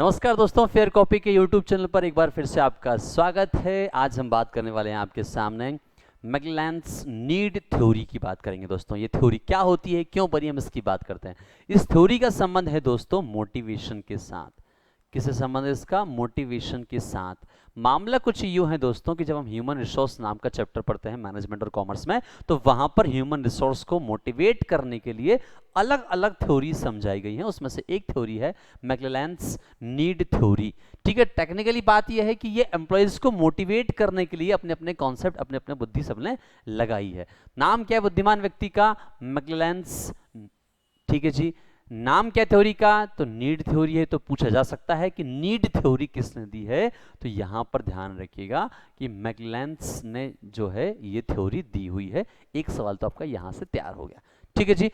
नमस्कार दोस्तों, fair copy के यूट्यूब चैनल पर एक बार फिर से आपका स्वागत है। आज हम बात करने वाले हैं आपके सामने मैगलेंस नीड थ्योरी की बात करेंगे। दोस्तों ये थ्योरी क्या होती है, क्यों बनी, हम इसकी बात करते हैं। इस थ्योरी का संबंध है दोस्तों मोटिवेशन के साथ। किससे संबंध है इसका? मोटिवेशन के साथ। मामला कुछ यूं है दोस्तों कि जब हम ह्यूमन रिसोर्स नाम का चैप्टर पढ़ते हैं मैनेजमेंट और कॉमर्स में, तो वहां पर ह्यूमन रिसोर्स को मोटिवेट करने के लिए अलग अलग थ्योरी समझाई गई हैं। उसमें से एक थ्योरी है मैगलेंस नीड थ्योरी। ठीक है, टेक्निकली बात यह है कि ये एम्प्लॉयज को मोटिवेट करने के लिए अपने अपने कॉन्सेप्ट, अपने अपने बुद्धि सबने लगाई है। नाम क्या है बुद्धिमान व्यक्ति का? मैगलेंस। ठीक है जी, नाम क्या थ्योरी का? तो नीड थ्योरी है। तो पूछा जा सकता है कि नीड थ्योरी किसने दी है, तो यहां पर ध्यान रखिएगा कि मैगलेंस ने जो है ये थ्योरी दी हुई है। एक सवाल तो आपका यहां से तैयार हो गया। ठीक है जी,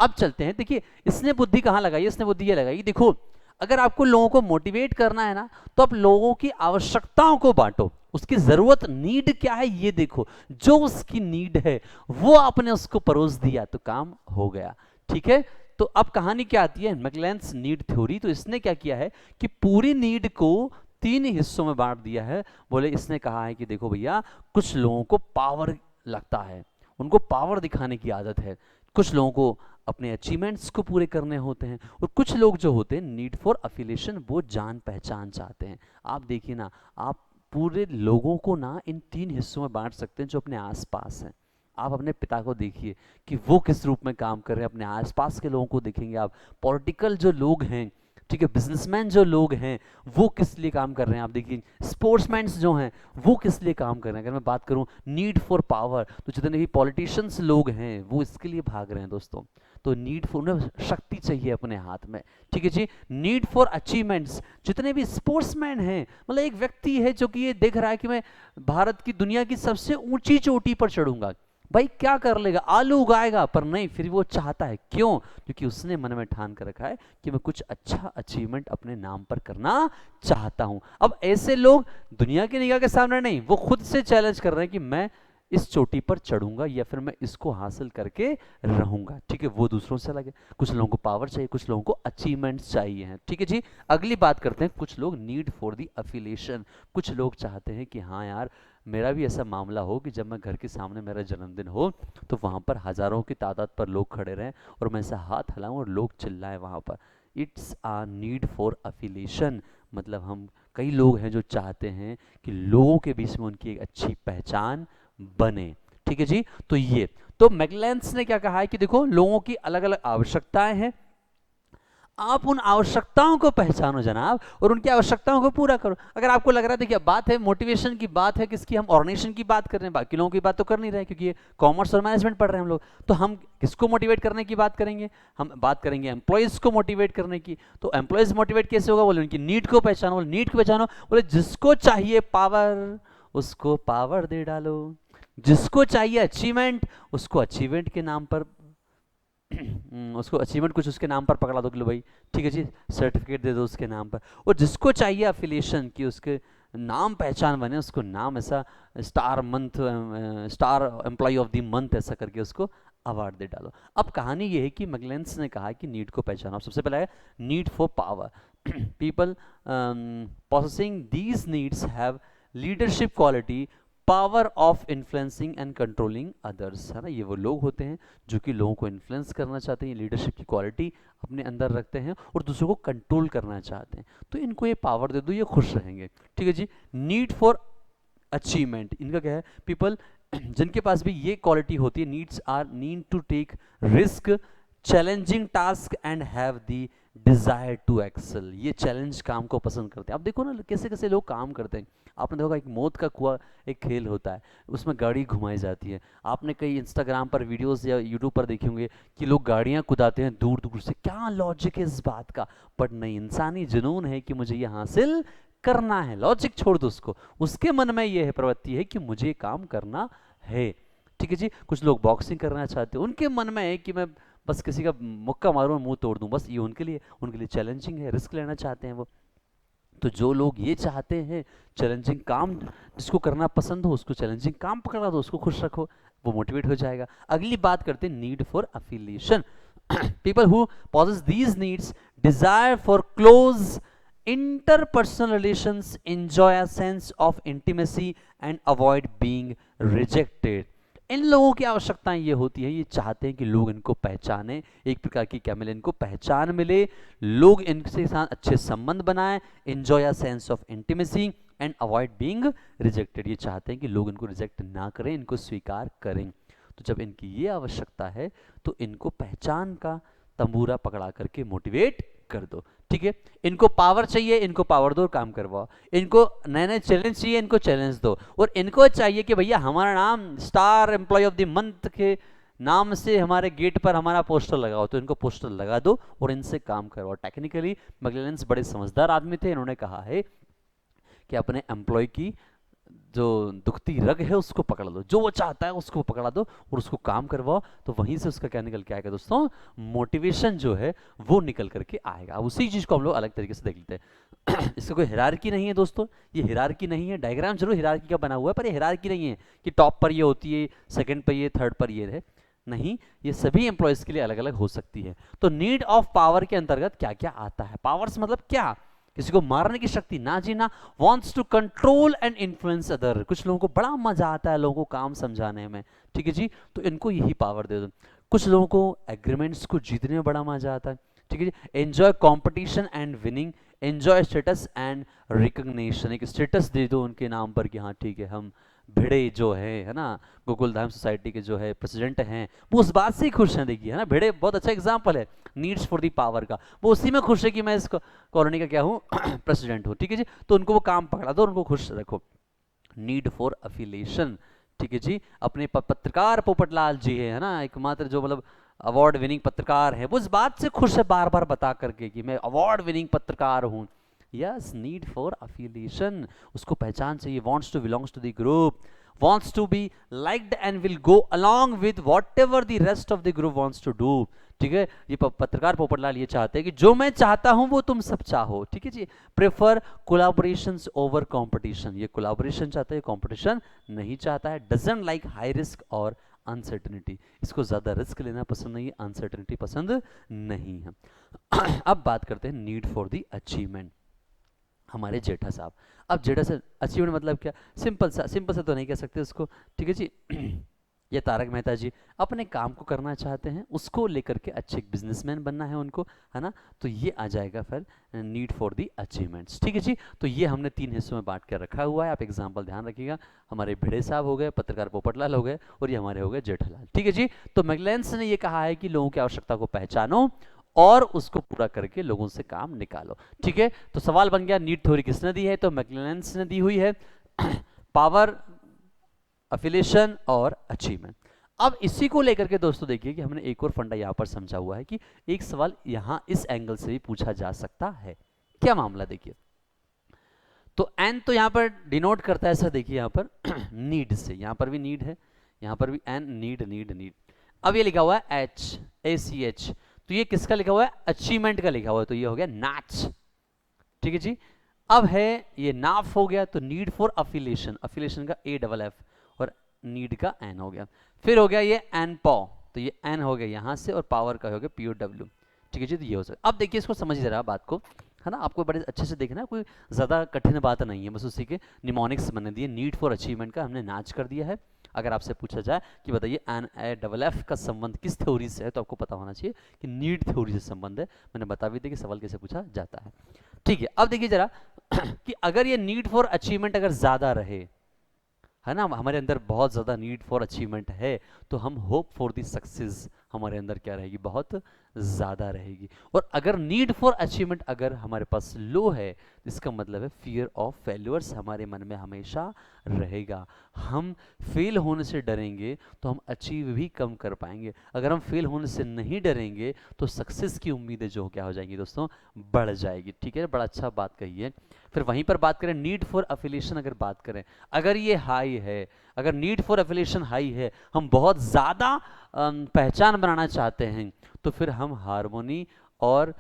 अब चलते हैं। देखिए इसने बुद्धि कहां लगाई? इसने बुद्धि ये लगाई, देखो अगर आपको लोगों को मोटिवेट करना है ना, तो आप लोगों की आवश्यकताओं को बांटो। उसकी जरूरत, नीड क्या है ये देखो, जो उसकी नीड है वो आपने उसको परोस दिया तो काम हो गया। ठीक है, तो अब कहानी क्या आती है, मैगलेंस नीड थ्योरी। तो इसने क्या किया है कि पूरी नीड को तीन हिस्सों में बांट दिया है। बोले इसने कहा है कि देखो भैया, कुछ लोगों को पावर लगता है, उनको पावर दिखाने की आदत है। कुछ लोगों को अपने अचीवमेंट्स को पूरे करने होते हैं, और कुछ लोग जो होते हैं नीड फॉर अफिलिएशन, वो जान पहचान चाहते हैं। आप देखिए ना, आप पूरे लोगों को ना इन तीन हिस्सों में बांट सकते हैं जो अपने आसपास हैं। आप अपने पिता को देखिए कि वो किस रूप में काम कर रहे हैं, अपने आसपास के लोगों को देखेंगे आप, पॉलिटिकल जो लोग हैं, ठीक है, बिजनेसमैन जो लोग हैं वो किस लिए काम कर रहे हैं, आप देखिए स्पोर्ट्समैन जो हैं वो किस लिए काम कर रहे हैं। अगर मैं बात करूं नीड फॉर पावर, तो जितने भी पॉलिटिशियंस लोग हैं वो इसके लिए भाग रहे हैं दोस्तों। तो नीड फॉर, उन्हें शक्ति चाहिए अपने हाथ में। ठीक है जी, नीड फॉर अचीवमेंट्स, जितने भी स्पोर्ट्समैन हैं, मतलब एक व्यक्ति है जो कि ये देख रहा है कि मैं भारत की, दुनिया की सबसे ऊंची चोटी पर चढ़ूंगा, भाई क्या कर लेगा, आलू उगाएगा, पर नहीं, फिर वो चाहता है। क्यों? क्योंकि उसने मन में ठान कर रखा है कि मैं कुछ अच्छा अचीवमेंट अपने नाम पर करना चाहता हूं। अब ऐसे लोग दुनिया की निगाह के सामने नहीं, वो खुद से चैलेंज कर रहे हैं कि मैं इस चोटी पर चढ़ूंगा या फिर मैं इसको हासिल करके रहूंगा। ठीक है, वो दूसरों से अलग है। कुछ लोगों को पावर चाहिए, कुछ लोगों को अचीवमेंट्स चाहिए हैं। ठीक है जी, अगली बात करते हैं। कुछ लोग नीड फॉर दी अफिलिएशन, कुछ लोग चाहते हैं कि हाँ यार, मेरा भी ऐसा मामला हो कि जब मैं घर के सामने मेरा जन्मदिन हो तो वहाँ पर हजारों की तादाद पर लोग खड़े रहें और मैं ऐसा हाथ हिलाऊं और लोग चिल्लाएं वहाँ पर। It's a need for affiliation. मतलब हम, कई लोग हैं जो चाहते हैं कि लोगों के बीच में उनकी एक अच्छी पहचान बने। ठीक है जी, तो ये, तो मैगलेंस ने क्या कहा है कि देखो लोगों की अलग अलग आवश्यकताएं हैं, आप उन आवश्यकताओं को पहचानो जनाब, और उनकी आवश्यकताओं को पूरा करो। अगर आपको लग रहा है, देखिए बात है मोटिवेशन की, बात है किसकी, हम ऑर्गेनाइजेशन की बात कर रहे हैं, बाकी लोगों की बात तो कर नहीं रहे क्योंकि ये कॉमर्स और मैनेजमेंट पढ़ रहे हैं हम लोग। तो हम किसको मोटिवेट करने की बात करेंगे? हम बात करेंगे एम्प्लॉयज को मोटिवेट करने की। तो एम्प्लॉयज मोटिवेट कैसे होगा? बोले उनकी नीड को पहचानो। बोले नीड को पहचानो, बोले जिसको चाहिए पावर उसको पावर दे डालो, जिसको चाहिए अचीवमेंट उसको अचीवमेंट के नाम पर उसको अचीवमेंट कुछ उसके नाम पर पकड़ा दो कि लो भाई, ठीक है जी, सर्टिफिकेट दे दो उसके नाम पर। और जिसको चाहिए अफिलिएशन की उसके नाम पहचान बने, उसको नाम ऐसा star month, star employee of the month ऐसा करके उसको अवार्ड दे डालो। अब कहानी ये है कि मैगलेंस ने कहा कि नीड को पहचानो। सबसे पहला है need for power. People possessing these needs have leadership quality, power of influencing and controlling others, है ना। ये वो लोग होते हैं जो कि लोगों को इन्फ्लुएंस करना चाहते हैं, लीडरशिप की क्वालिटी अपने अंदर रखते हैं और दूसरों को कंट्रोल करना चाहते हैं। तो इनको ये पावर दे दो, ये खुश रहेंगे। ठीक है जी, नीड फॉर अचीवमेंट, इनका क्या है? पीपल जिनके पास भी ये क्वालिटी होती है, needs are need to take risk, challenging task and have the desire to excel. ये चैलेंज काम को पसंद करते हैं। आप देखो ना कैसे कैसे लोग काम करते हैं। आपने देखा एक मौत का कुआं एक खेल होता है, उसमें गाड़ी घुमाई जाती है। आपने कई इंस्टाग्राम पर वीडियोस या यूट्यूब पर देखे होंगे कि लोग गाड़ियां कुदाते हैं दूर दूर से। क्या लॉजिक है इस बात का? बट नहीं, इंसानी जुनून है कि मुझे ये हासिल करना है। लॉजिक छोड़ दो उसको, उसके मन में ये है, प्रवृत्ति है कि मुझे काम करना है। ठीक है जी, कुछ लोग बॉक्सिंग करना चाहते हैं, उनके मन में है कि मैं बस किसी का मुक्का मारूं, मुंह तोड़ दूं, बस ये उनके लिए चैलेंजिंग है, रिस्क लेना चाहते हैं वो। तो जो लोग ये चाहते हैं चैलेंजिंग काम, जिसको करना पसंद हो उसको चैलेंजिंग काम पकड़ा दो, उसको खुश रखो, वो मोटिवेट हो जाएगा। अगली बात करते हैं need for affiliation. People who possess these needs desire for close interpersonal relations enjoy a sense of intimacy and avoid being rejected. इन लोगों की आवश्यकताएं ये होती है, ये चाहते हैं कि लोग इनको पहचाने, एक प्रकार की क्या मिले, इनको पहचान मिले, लोग इनके साथ अच्छे संबंध बनाएं, enjoy a sense of intimacy and avoid being rejected. ये चाहते हैं कि लोग इनको रिजेक्ट ना करें, इनको स्वीकार करें। तो जब इनकी ये आवश्यकता है तो इनको पहचान का तंबूरा पकड़ा करके मोटिवेट कर दो। ठीक है, इनको पावर चाहिए, इनको पावर दो, काम करवाओ। इनको नए नए चैलेंज चाहिए, इनको चैलेंज दो। और इनको चाहिए कि भैया हमारा नाम star employee of the month के नाम से हमारे गेट पर हमारा पोस्टर लगाओ, तो इनको पोस्टर लगा दो और इनसे काम करवाओ। टेक्निकली मैकलेलेंस बड़े समझदार आदमी थे, इन्होंने कहा है कि अपने एम्प्लॉय की जो दुखती रग है उसको पकड़ लो, जो वो चाहता है उसको पकड़ा दो और उसको काम करवाओ। तो वहीं से उसका क्या निकल के आएगा दोस्तों, मोटिवेशन जो है वो निकल करके आएगा। अब उसी चीज को हम लोग अलग तरीके से देख लेते हैं। इसका कोई हिरार्की नहीं है दोस्तों, ये हिरार्की नहीं है। डायग्राम जरूर हिरार्की का बना हुआ है, पर ये हिरार्की नहीं है कि टॉप पर ये होती है, सेकंड पर ये, थर्ड पर ये है। नहीं, ये सभी एम्प्लॉयज के लिए अलग अलग हो सकती है। तो नीड ऑफ पावर के अंतर्गत क्या क्या आता है? पावर्स मतलब क्या? किसी को मारने की शक्ति, ना जी ना। Wants to control and influence other, कुछ लोगों को बड़ा मजा आता है लोगों को काम समझाने में, ठीक है जी, तो इनको यही पावर दे दो। कुछ लोगों को एग्रीमेंट्स को जीतने में बड़ा मजा आता है, ठीक है जी। Enjoy competition and winning, enjoy status and recognition, एक स्टेटस दे दो उनके नाम पर कि हाँ ठीक है, हम भिड़े जो है ना, गोकुलधाम सोसाइटी के जो है प्रेसिडेंट हैं, वो उस बात से ही खुश हैं। देखिए है ना, भिड़े बहुत अच्छा एग्जांपल है नीड्स फॉर दी पावर का, वो उसी में खुश है कि मैं इस कॉलोनी का क्या हूँ, प्रेसिडेंट हूँ, ठीक है जी। तो उनको वो काम पकड़ा दो, उनको खुश रखो। नीड फॉर अफिलिएशन, ठीक है जी। अपने पत्रकार पोपटलाल जी है ना, एकमात्र जो मतलब अवार्ड विनिंग पत्रकार है, वो इस बात से खुश है बार बार बता करके कि मैं अवार्ड विनिंग पत्रकार हूँ। यस, नीड फॉर अफिलिएशन, उसको पहचान चाहिए। Wants to belongs to the group, wants to be liked and will go along with whatever the rest of the group wants to do, ठीक है। ये पत्रकार पोपटलाल ये चाहते हैं कि जो मैं चाहता हूं वो तुम सब चाहो, ठीक है जी। प्रेफर कोलैबोरेशंस ओवर कंपटीशन, ये कोलैबोरेशन चाहता है, कंपटीशन नहीं चाहता है। डजंट लाइक हाई रिस्क और अनसर्टेनिटी, इसको ज्यादा रिस्क लेना पसंद नहीं है, अनसर्टेनिटी पसंद नहीं है। अब बात करते हैं नीड फॉर द अचीवमेंट, हमारे जेठा साहब। अब जेठा से अचीवमेंट मतलब क्या? सिंपल सा तो नहीं कह सकते उसको, ठीक है जी। ये तारक मेहता जी अपने काम को करना चाहते हैं, उसको लेकर के अच्छे बिजनेसमैन बनना है उनको, है ना। तो ये आ जाएगा फिर नीड फॉर दी अचीवमेंट्स, ठीक है जी। तो ये हमने 3 हिस्सों में बांट कर रखा हुआ है, आप एग्जाम्पल ध्यान रखिएगा। हमारे भिड़े साहब हो गए, पत्रकार पोपटलाल हो गए, और ये हमारे हो गए जेठालाल, ठीक है जी। तो मैकलेलेंस ने ये कहा है कि लोगों की आवश्यकता को पहचानो और उसको पूरा करके लोगों से काम निकालो, ठीक है। तो सवाल बन गया, नीड थ्योरी किसने दी है? तो मैकलेलेंस ने दी हुई है। पावर, अफिलिएशन और अचीवमेंट। अब इसी को लेकर के दोस्तों देखिए कि हमने एक और फंडा यहां पर समझा हुआ है कि एक सवाल यहां इस एंगल से भी पूछा जा सकता है। क्या मामला? देखिए, तो एन तो यहां पर डिनोट करता है सर, देखिए यहां पर नीड से, यहां पर भी नीड है, यहां पर भी एन, नीड नीड नीड। अब ये लिखा हुआ है एच, ACH, तो ये किसका लिखा हुआ है? अचीवमेंट का लिखा हुआ है, तो ये हो गया नाच, ठीक है जी। अब है ये नाफ हो गया, तो नीड फॉर अफिलिएशन, अफिलिएशन का AFF और नीड का एन हो गया। फिर हो गया ये एन पॉ, तो ये एन हो गया यहां से, और पावर का हो गया POW, ठीक है जी। तो ये हो सकता। अब देखिए इसको समझ जरा बात को, है ना, आपको बड़े अच्छे से देखना, कोई ज्यादा कठिन बात नहीं है, बस उसी के निमोनिक्स बने दिए। नीड फॉर अचीवमेंट का हमने नाच कर दिया है। अगर आपसे पूछा जाए कि बताइए NAFF का संबंध किस थ्योरी से है, तो आपको पता होना चाहिए कि नीड थ्योरी से संबंध है। मैंने बता भी दिया कि सवाल कैसे पूछा जाता है, ठीक है। अब देखिए जरा कि अगर ये नीड फॉर अचीवमेंट अगर ज्यादा रहे, है ना, हमारे अंदर बहुत ज्यादा नीड फॉर अचीवमेंट है, तो हम होप फॉर द सक्सेस हमारे अंदर क्या रहेगी? बहुत ज्यादा रहेगी। और अगर नीड फॉर अचीवमेंट अगर हमारे पास लो है, इसका मतलब है फियर ऑफ फेल्यूअर्स हमारे मन में हमेशा रहेगा। हम फेल होने से डरेंगे तो हम अचीव भी कम कर पाएंगे। अगर हम फेल होने से नहीं डरेंगे तो सक्सेस की उम्मीदें जो क्या हो जाएंगी दोस्तों? बढ़ जाएगी, ठीक है। बड़ा अच्छा बात कही है। फिर वहीं पर बात करें नीड फॉर अफिलिएशन, अगर बात करें, अगर ये हाई है, अगर नीड फॉर अफिलिएशन हाई है, हम बहुत ज्यादा पहचान बनाना चाहते हैं, तो फिर हम हार्मोनी और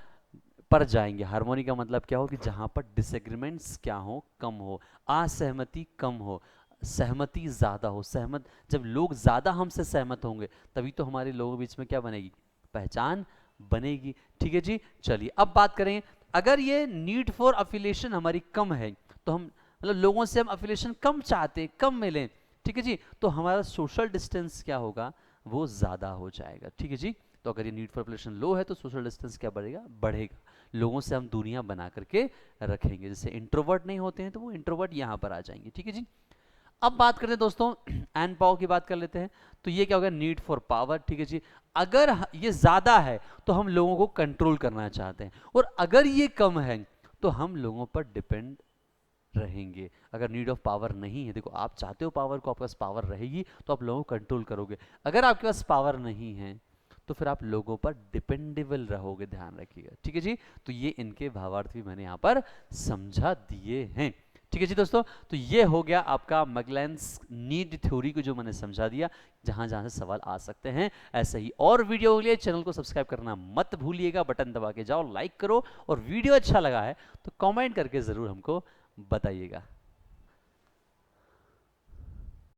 पर जाएंगे। हार्मोनी का मतलब क्या हो? कि जहां पर डिसएग्रीमेंट्स क्या हो? कम हो, असहमति कम हो, सहमति ज्यादा हो। सहमत, जब लोग ज्यादा हमसे सहमत होंगे तभी तो हमारे लोगों के बीच में क्या बनेगी? पहचान बनेगी, ठीक है जी। चलिए अब बात करें, अगर ये नीड फॉर अफिलिएशन हमारी कम है, तो हम मतलब लोगों से हम अफिलिएशन कम चाहते हैं, कम मिले, ठीक है जी, तो हमारा सोशल डिस्टेंस क्या होगा, वो ज़्यादा हो जाएगा, ठीक है जी। तो अगर ये नीड फॉर अफिलिएशन लो है तो सोशल डिस्टेंस क्या बढ़ेगा, बढ़ेगा, लोगों से हम दूरियां बना करके रखेंगे। जैसे इंट्रोवर्ट नहीं होते हैं तो वो इंट्रोवर्ट यहाँ पर आ जाएंगे, ठीक है जी। अब बात करते हैं दोस्तों एन पावर की बात कर लेते हैं। तो ये क्या होगा, नीड फॉर पावर, ठीक है जी। अगर ये ज्यादा है तो हम लोगों को कंट्रोल करना चाहते हैं, और अगर ये कम है तो हम लोगों पर डिपेंड रहेंगे। अगर नीड ऑफ पावर नहीं है, देखो आप चाहते हो पावर को, आपके पास पावर रहेगी तो आप लोगों को कंट्रोल करोगे। अगर आपके पास पावर नहीं है तो फिर आप लोगों पर डिपेंडेबल रहोगे, ध्यान रखिएगा, ठीक है जी। तो ये इनके भावार्थ भी मैंने यहाँ पर समझा दिए हैं, ठीक है जी दोस्तों। तो ये हो गया आपका मैगलेंस नीड थ्योरी को जो मैंने समझा दिया, जहां जहां से सवाल आ सकते हैं। ऐसे ही और वीडियो के लिए चैनल को सब्सक्राइब करना मत भूलिएगा, बटन दबा के जाओ, लाइक करो, और वीडियो अच्छा लगा है तो कमेंट करके जरूर हमको बताइएगा।